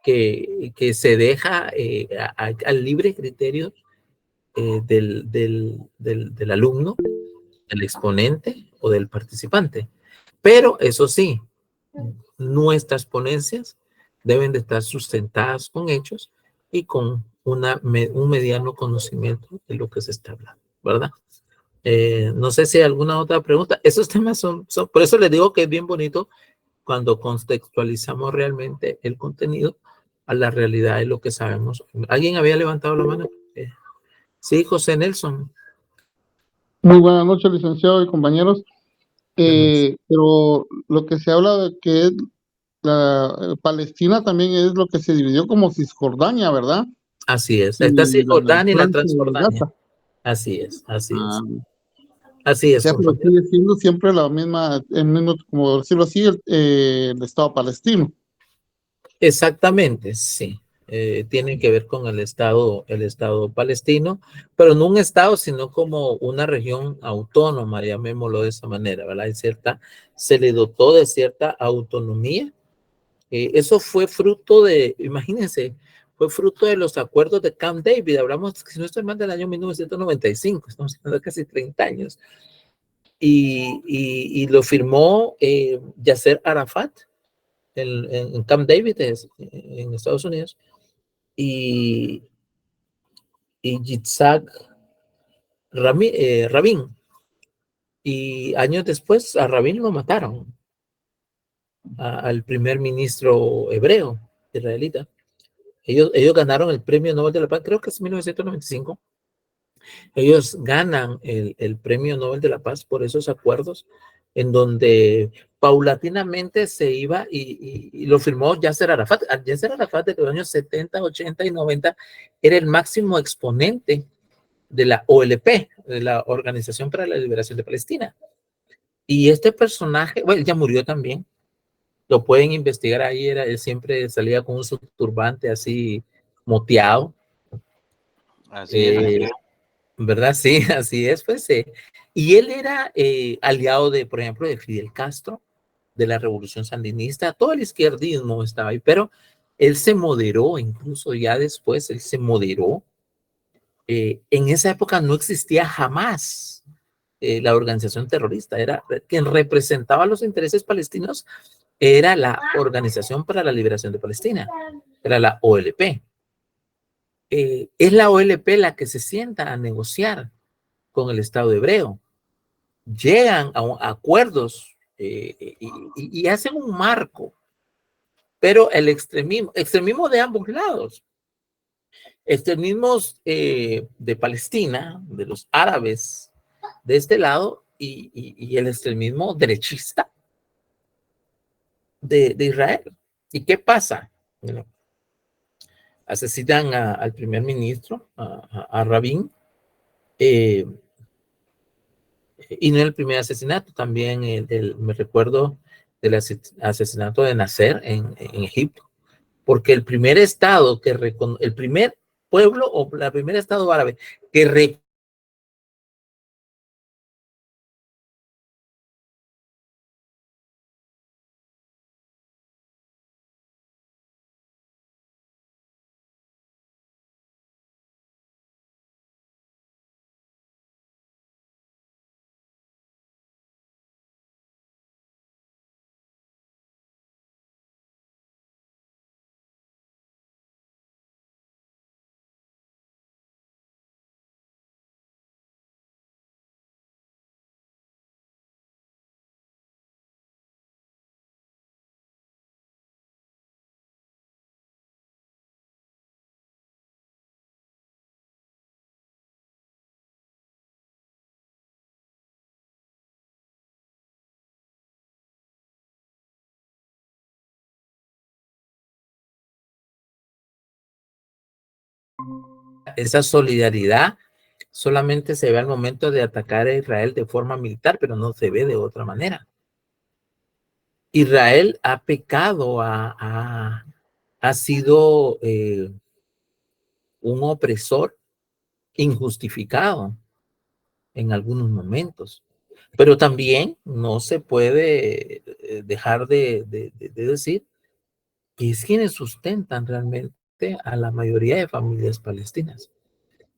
que se deja al libre criterio del alumno, del exponente o del participante. Pero eso sí, nuestras ponencias deben de estar sustentadas con hechos y con un mediano conocimiento de lo que se está hablando, ¿verdad? No sé si hay alguna otra pregunta. Esos temas son, por eso les digo que es bien bonito cuando contextualizamos realmente el contenido a la realidad de lo que sabemos. ¿Alguien había levantado la mano? Sí, José Nelson. Muy buenas noches, licenciado y compañeros. Pero lo que se habla de que es Palestina también es lo que se dividió como Cisjordania, ¿verdad? Así es. Y Está la Cisjordania y la Franja de Transjordania. Gaza. Así es. Ah, Así o es, sea, pero compañero. sigue siendo siempre la misma, como decirlo así, el Estado palestino. Exactamente, sí. Tiene que ver con el Estado palestino, pero no un Estado, sino como una región autónoma, llamémoslo de esa manera, ¿verdad? Se le dotó de cierta autonomía. Eso fue fruto imagínense, fue fruto de los acuerdos de Camp David. Hablamos, si no estoy mal, del año 1995, estamos hablando de casi 30 años. Y lo firmó Yasser Arafat en Camp David, en Estados Unidos, y Yitzhak Rabin. Y años después a Rabin lo mataron, al primer ministro hebreo, israelita. Ellos ganaron el premio Nobel de la Paz, creo que es 1995. Ellos ganan el premio Nobel de la Paz por esos acuerdos en donde paulatinamente se iba y lo firmó Yasser Arafat. Yasser Arafat de los años 70, 80 y 90 era el máximo exponente de la OLP, de la Organización para la Liberación de Palestina. Y este personaje, bueno, él ya murió también, lo pueden investigar ahí, él siempre salía con un turbante así moteado. Así es, así es. ¿Verdad? Sí, así es, pues. Y él era aliado por ejemplo, de Fidel Castro, de la Revolución Sandinista, todo el izquierdismo estaba ahí, pero él se moderó, incluso ya después, él se moderó. En esa época no existía jamás la organización terrorista, era quien representaba los intereses palestinos, era la Organización para la Liberación de Palestina, era la OLP. Es la OLP la que se sienta a negociar con el Estado hebreo. Llegan a acuerdos y hacen un marco, pero el extremismo de ambos lados, extremismos de Palestina, de los árabes de este lado, y el extremismo derechista de Israel. ¿Y qué pasa? Bueno, asesinan al primer ministro, a Rabin, y no el primer asesinato, también me recuerdo del asesinato de Nasser en Egipto, porque el primer estado el primer pueblo o la primer estado árabe que esa solidaridad solamente se ve al momento de atacar a Israel de forma militar, pero no se ve de otra manera. Israel ha pecado, ha sido un opresor injustificado en algunos momentos. Pero también no se puede dejar de decir que es quienes sustentan realmente a la mayoría de familias palestinas.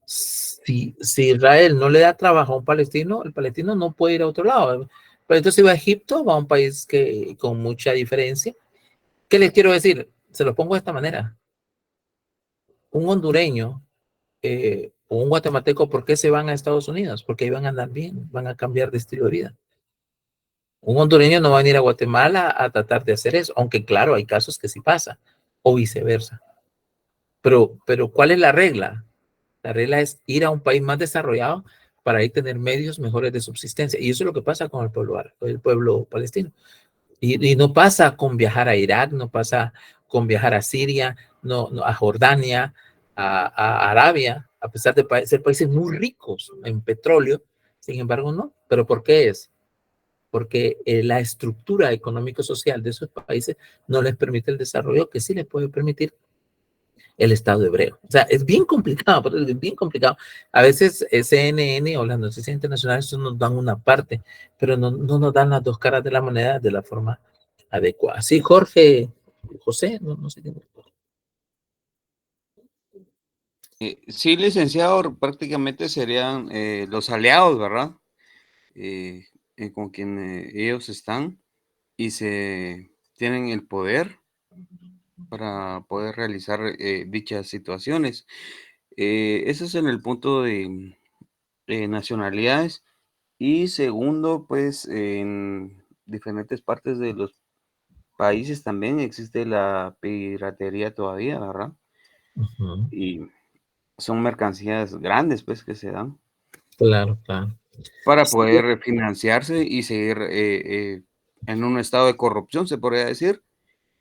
Si Israel no le da trabajo a un palestino, el palestino no puede ir a otro lado. Pero entonces si va a Egipto, va a un país que con mucha diferencia. ¿Qué les quiero decir? Se lo pongo de esta manera. Un hondureño o un guatemalteco, ¿por qué se van a Estados Unidos? Porque ahí van a andar bien, van a cambiar de estilo de vida. Un hondureño no va a venir a Guatemala a tratar de hacer eso, aunque claro, hay casos que sí pasa, o viceversa. Pero ¿cuál es la regla? La regla es ir a un país más desarrollado para ahí tener medios mejores de subsistencia. Y eso es lo que pasa con el pueblo árabe, el pueblo palestino. Y no pasa con viajar a Irak, no pasa con viajar a Siria, no, a Jordania, a Arabia, a pesar de ser países muy ricos en petróleo, sin embargo no. ¿Pero por qué es? Porque la estructura económico-social de esos países no les permite el desarrollo que sí les puede permitir el Estado hebreo. O sea, es bien complicado, es bien complicado. A veces CNN o las noticias internacionales nos dan una parte, pero no nos dan las dos caras de la moneda de la forma adecuada. Sí, José, no sé quién. Sí, licenciado, prácticamente serían los aliados, ¿verdad? Con quien ellos están y se tienen el poder para poder realizar dichas situaciones. Eso es en el punto de nacionalidades. Y segundo, pues en diferentes partes de los países también existe la piratería todavía, ¿verdad? Uh-huh. Y son mercancías grandes, pues, que se dan. Claro. Para Sí. poder financiarse y seguir en un estado de corrupción, se podría decir.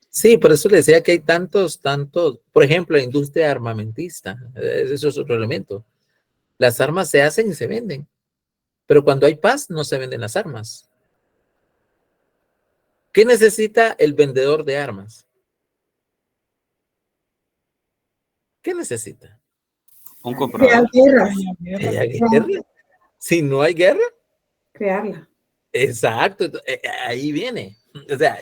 Sí, por eso le decía que hay tantos, por ejemplo, la industria armamentista, eso es otro elemento. Las armas se hacen y se venden, pero cuando hay paz no se venden las armas. ¿Qué necesita el vendedor de armas? ¿Qué necesita? Un Crear comprador. guerras, ¿Guerra? Si no hay guerra, crearla. exacto, ahí viene. O sea,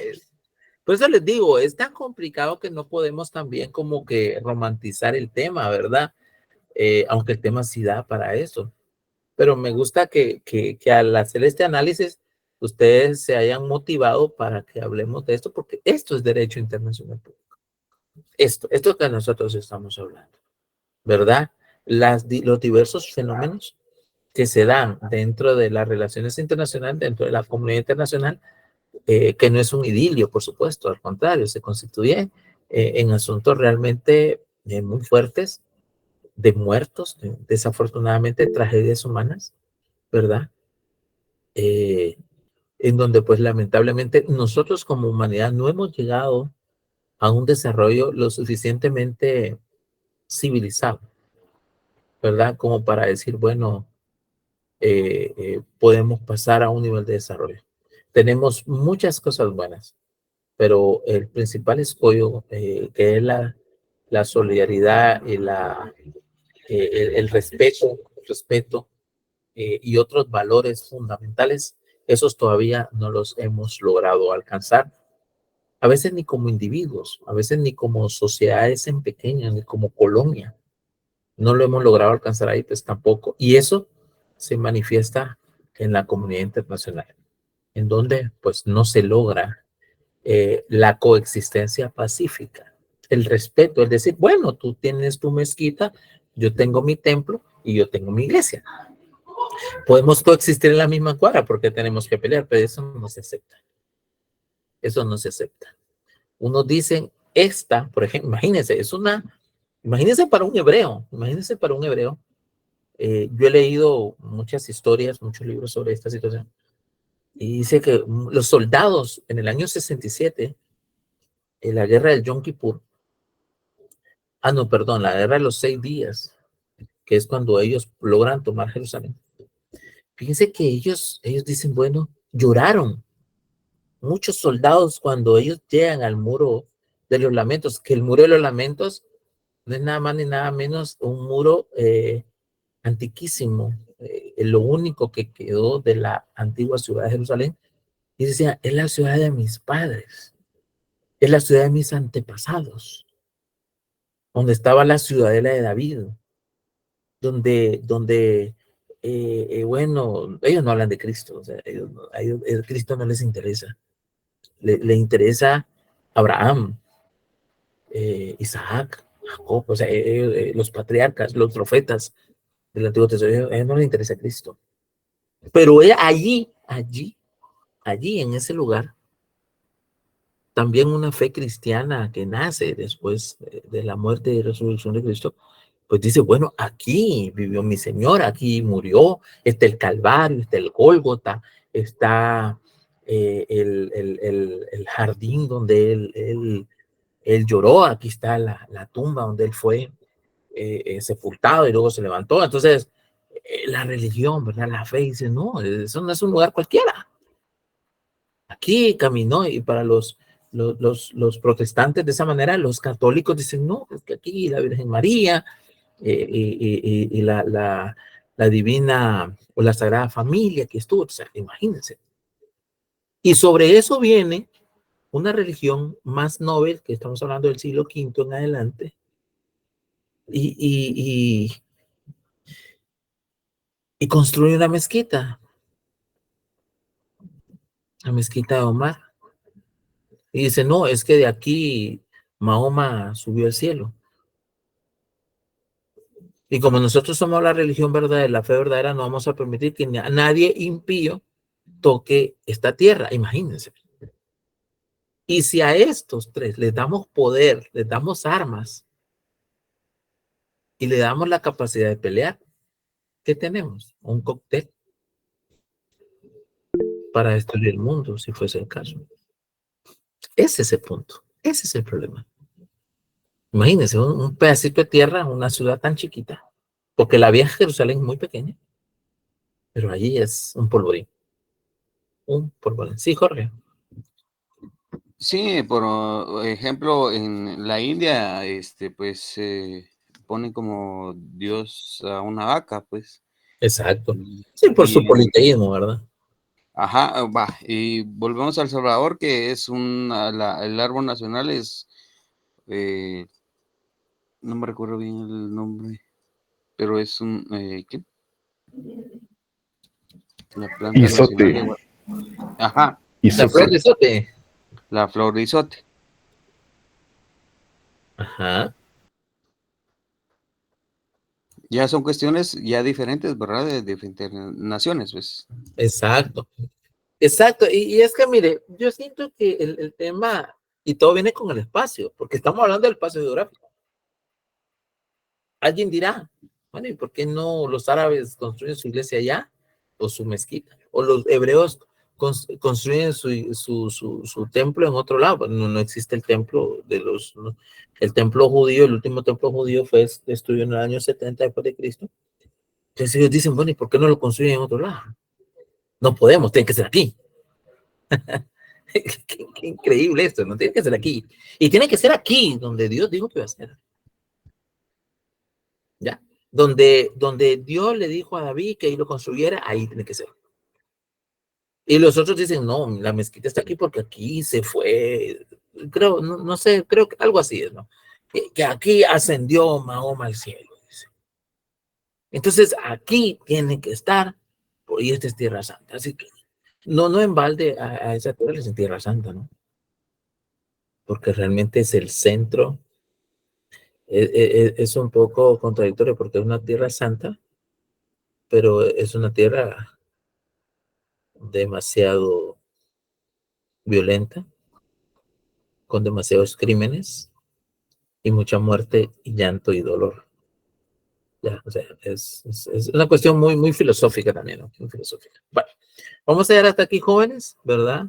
por eso les digo, es tan complicado que no podemos también como que romantizar el tema, ¿verdad? Aunque el tema sí da para eso. Pero me gusta que al hacer este análisis, ustedes se hayan motivado para que hablemos de esto, porque esto es derecho internacional público. Esto que nosotros estamos hablando, ¿verdad? Los diversos fenómenos que se dan dentro de las relaciones internacionales, dentro de la comunidad internacional, que no es un idilio, por supuesto, al contrario, se constituye en asuntos realmente muy fuertes, de muertos, desafortunadamente tragedias humanas, ¿verdad? En donde pues lamentablemente nosotros como humanidad no hemos llegado a un desarrollo lo suficientemente civilizado, ¿verdad? Como para decir, bueno, podemos pasar a un nivel de desarrollo. Tenemos muchas cosas buenas, pero el principal escollo, que es la solidaridad y el respeto y otros valores fundamentales, esos todavía no los hemos logrado alcanzar. A veces ni como individuos, a veces ni como sociedades en pequeñas, ni como colonia. No lo hemos logrado alcanzar ahí, pues tampoco. Y eso se manifiesta en la comunidad internacional, en donde pues no se logra la coexistencia pacífica, el respeto, el decir, bueno, tú tienes tu mezquita, yo tengo mi templo y yo tengo mi iglesia. Podemos coexistir en la misma cuadra porque tenemos que pelear, pero eso no se acepta. Eso no se acepta. Unos dicen, por ejemplo, imagínense para un hebreo, yo he leído muchas historias, muchos libros sobre esta situación, y dice que los soldados en el año 67, en la guerra del Yom Kippur, la guerra de los 6 días, que es cuando ellos logran tomar Jerusalén. Fíjense que ellos dicen, bueno, lloraron muchos soldados cuando ellos llegan al muro de los lamentos, que el muro de los lamentos no es nada más ni nada menos un muro antiquísimo, lo único que quedó de la antigua ciudad de Jerusalén. Y decía, es la ciudad de mis padres, es la ciudad de mis antepasados, donde estaba la ciudadela de David, donde bueno, ellos no hablan de Cristo, o sea, el Cristo no les interesa, le interesa Abraham, Isaac, Jacob, o sea, los patriarcas, los profetas del Antiguo Testamento, a ellos no les interesa Cristo. Pero allí, en ese lugar, también una fe cristiana que nace después de la muerte y resurrección de Cristo, pues dice, bueno, aquí vivió mi Señor, aquí murió, está el Calvario, está el Gólgota, está el jardín donde él lloró, aquí está la tumba donde él fue sepultado y luego se levantó. Entonces, la religión, ¿verdad? La fe dice, no, eso no es un lugar cualquiera. Aquí caminó, y para los protestantes de esa manera, los católicos dicen, no, es que aquí la Virgen María y la divina o la Sagrada Familia que estuvo, o sea, imagínense. Y sobre eso viene una religión más noble, que estamos hablando del siglo V en adelante, y construye una mezquita, la mezquita de Omar. Y dice, no, es que de aquí Mahoma subió al cielo. Y como nosotros somos la religión verdadera, la fe verdadera, no vamos a permitir que nadie impío toque esta tierra. Imagínense. Y si a estos tres les damos poder, les damos armas y le damos la capacidad de pelear, ¿qué tenemos? Un cóctel para destruir el mundo, si fuese el caso. Ese es el punto. Ese es el problema. Imagínense un pedacito de tierra, una ciudad tan chiquita, porque la vieja Jerusalén es muy pequeña, pero allí es un polvorín. Un polvorín. Sí, Jorge. Sí, por ejemplo, en la India, pues ponen como Dios a una vaca, pues. Exacto. Sí, por su politeísmo, ¿verdad? Ajá, va. Y volvemos a El Salvador, que es el árbol nacional es, no me recuerdo bien el nombre, pero es un, ¿qué? La planta Isote. nacional de Ajá. La flor de isote. La flor de isote. Ajá. Ya son cuestiones ya diferentes, ¿verdad? De diferentes naciones, pues. Exacto. Exacto. Y es que, mire, yo siento que el tema, y todo viene con el espacio, porque estamos hablando del espacio geográfico. Alguien dirá, bueno, ¿y por qué no los árabes construyen su iglesia allá? O su mezquita. O los hebreos construyen su templo en otro lado. No existe el templo el templo judío, el último templo judío fue destruido en el año 70 después de Cristo. Entonces ellos dicen, bueno, ¿y por qué no lo construyen en otro lado? No podemos, tiene que ser aquí. Qué increíble esto, no tiene que ser aquí. Y tiene que ser aquí, donde Dios dijo que iba a ser. ¿Ya? Donde Dios le dijo a David que ahí lo construyera, ahí tiene que ser. Y los otros dicen, no, la mezquita está aquí porque aquí se fue, creo, no sé, creo que algo así es, ¿no? Que aquí ascendió Mahoma al cielo, dice. Entonces, aquí tiene que estar, y esta es Tierra Santa. Así que, no en balde a esa tierra es en Tierra Santa, ¿no? Porque realmente es el centro. Es un poco contradictorio porque es una tierra santa, pero es una tierra demasiado violenta, con demasiados crímenes y mucha muerte y llanto y dolor. Ya, o sea, es una cuestión muy, muy filosófica también, ¿no? Muy filosófica. Bueno, vamos a llegar hasta aquí, jóvenes, ¿verdad?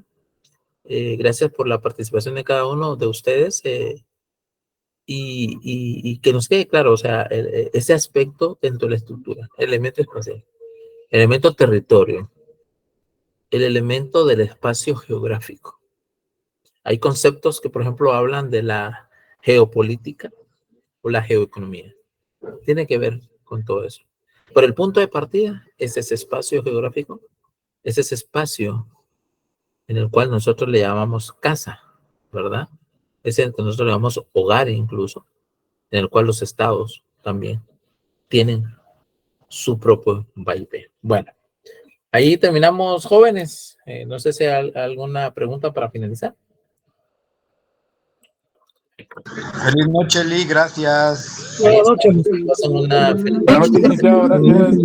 Gracias por la participación de cada uno de ustedes. Y que nos quede claro, o sea, ese aspecto dentro de la estructura, elemento espacial, elemento territorio, el elemento del espacio geográfico. Hay conceptos que, por ejemplo, hablan de la geopolítica, o la geoeconomía. Tiene que ver con todo eso. Pero el punto de partida es ese espacio geográfico, es ese espacio en el cual nosotros le llamamos casa, ¿verdad? Es el que nosotros le llamamos hogar incluso, en el cual los estados también tienen su propio vaivén. Bueno, ahí terminamos, jóvenes. No sé si hay alguna pregunta para finalizar. Feliz noche, Lee, gracias. Buenas noches. Pasen una feliz Buenas noches, licenciado, gracias.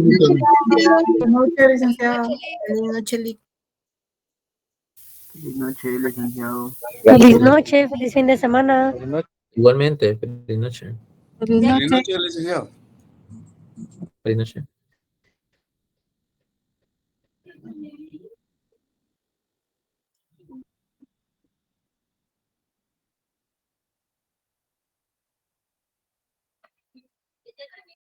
Buenas noches, licenciado. Feliz noche, Lic. Feliz noche, licenciado. Feliz noche, feliz fin de semana. Igualmente, feliz noche. Feliz noche, licenciado. Feliz noche.